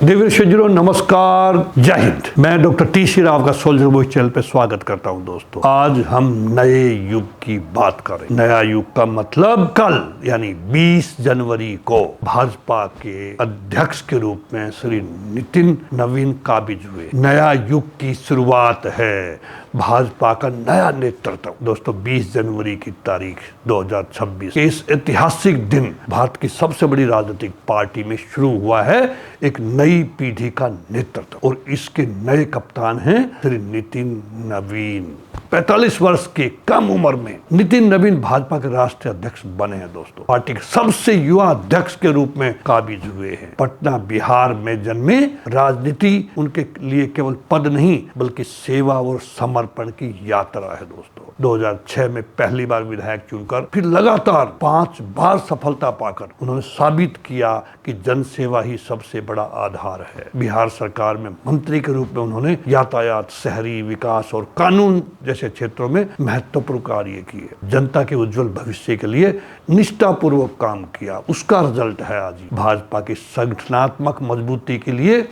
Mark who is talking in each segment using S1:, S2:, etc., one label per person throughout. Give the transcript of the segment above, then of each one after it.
S1: देवी शेजरो नमस्कार, जय हिंद। मैं डॉक्टर टी सी राव का सोल्जर बॉय चैनल पे स्वागत करता हूं। दोस्तों, आज हम नए युग की बात करें। नया युग का मतलब कल यानी 20 जनवरी को भाजपा के अध्यक्ष के रूप में श्री नितिन नवीन काबिज हुए। नया युग की शुरुआत है, भाजपा का नया नेतृत्व। दोस्तों, 20 जनवरी की तारीख 2026 इस ऐतिहासिक दिन भारत की सबसे बड़ी राजनीतिक पार्टी में शुरू हुआ है एक नई पीढ़ी का नेतृत्व, और इसके नए कप्तान हैं श्री नितिन नवीन। 45 वर्ष के कम उम्र में नितिन नवीन भाजपा के राष्ट्रीय अध्यक्ष बने हैं। दोस्तों, पार्टी के सबसे युवा अध्यक्ष के रूप में काबिज हुए हैं। पटना बिहार में जन्मे, राजनीति उनके लिए केवल पद नहीं बल्कि सेवा और समर्पण की यात्रा है। दोस्तों, 2006 में पहली बार विधायक चुनकर फिर लगातार 5 बार सफलता पाकर उन्होंने साबित किया कि जनसेवा ही सबसे बड़ा आधार है। बिहार सरकार में मंत्री के रूप में उन्होंने यातायात, शहरी विकास और कानून जैसे क्षेत्रों में महत्वपूर्ण कार्य किए। जनता के उज्जवल भविष्य के लिए निष्ठापूर्वक काम किया। उसका रिजल्ट है आज भाजपा की संगठनात्मक मजबूती के लिए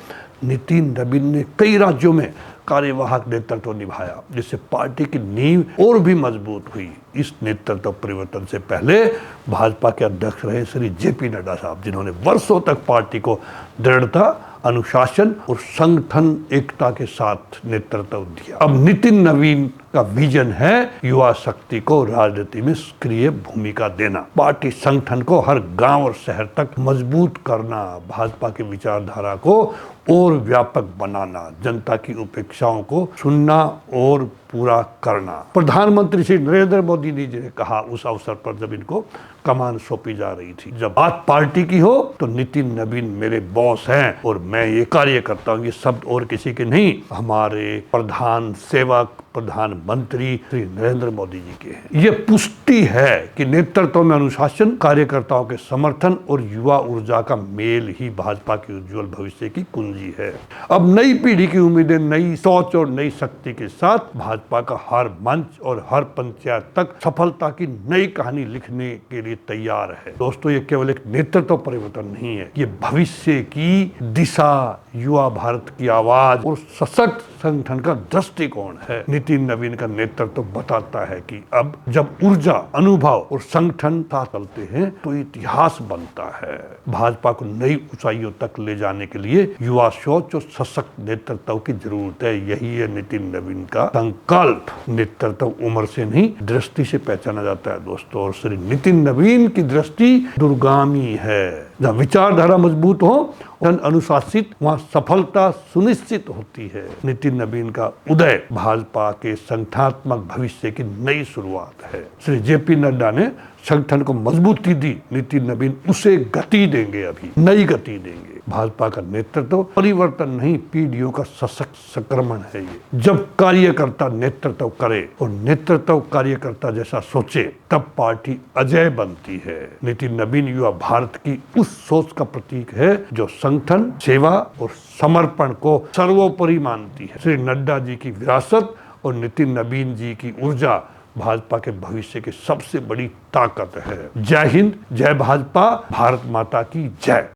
S1: नितिन नवीन ने कई राज्यों में कार्यवाहक नेतृत्व निभाया, जिससे पार्टी की नींव और भी मजबूत हुई। इस नेतृत्व परिवर्तन से पहले भाजपा के अध्यक्ष रहे श्री जेपी नड्डा साहब, जिन्होंने वर्षों तक पार्टी को दृढ़ता, अनुशासन और संगठन एकता के साथ नेतृत्व दिया। अब नितिन नवीन का विजन है युवा शक्ति को राजनीति में सक्रिय भूमिका देना, पार्टी संगठन को हर गांव और शहर तक मजबूत करना, भाजपा की विचारधारा को और व्यापक बनाना, जनता की उपेक्षाओं को सुनना और पूरा करना। प्रधानमंत्री श्री नरेंद्र मोदी जी ने कहा उस अवसर पर जब इनको कमान सौंपी जा रही थी, जब बात पार्टी की हो तो नितिन नवीन मेरे बॉस हैं और मैं ये कार्य करता हूँ। ये शब्द और किसी के नहीं, हमारे प्रधान सेवक प्रधानमंत्री श्री नरेंद्र मोदी जी के हैं। ये पुष्टि है कि नेतृत्व में अनुशासन, कार्यकर्ताओं के समर्थन और युवा ऊर्जा का मेल ही भाजपा के उज्जवल भविष्य की कुंजी है। अब नई पीढ़ी की उम्मीदें नई सोच और नई शक्ति के साथ भाजपा का हर मंच और हर पंचायत तक सफलता की नई कहानी लिखने के लिए तैयार है। दोस्तों, ये केवल एक नेतृत्व परिवर्तन नहीं है, ये भविष्य की दिशा, युवा भारत की आवाज और सशक्त संगठन का दृष्टिकोण है। नितिन नवीन का नेतृत्व बताता है कि अब जब ऊर्जा, अनुभव और संगठन साथ चलते हैं तो इतिहास बनता है। भाजपा को नई ऊंचाइयों तक ले जाने के लिए युवा सोच और सशक्त नेतृत्व की जरूरत है। यही है नितिन नवीन का संकल्प। नेतृत्व उम्र से नहीं, दृष्टि से पहचाना जाता है। दोस्तों, और श्री नितिन नवीन की दृष्टि दूरगामी है। जब विचारधारा मजबूत हो, अनुशासित, वहां सफलता सुनिश्चित होती है। नितिन नवीन का उदय भाजपा के संगठनात्मक भविष्य की नई शुरुआत है। श्री जेपी नड्डा ने संगठन को मजबूती दी, नितिन नवीन उसे गति देंगे, अभी नई गति देंगे। भाजपा का नेतृत्व परिवर्तन नहीं, पीढ़ियों का सशक्त संक्रमण है ये। जब कार्यकर्ता नेतृत्व करे और नेतृत्व कार्यकर्ता जैसा सोचे, तब पार्टी अजय बनती है। नितिन नवीन युवा भारत की उस सोच का प्रतीक है जो संगठन, सेवा और समर्पण को सर्वोपरि मानती है। श्री नड्डा जी की विरासत और नितिन नवीन जी की ऊर्जा भाजपा के भविष्य की सबसे बड़ी ताकत है। जय हिंद, जय भाजपा, भारत माता की जय।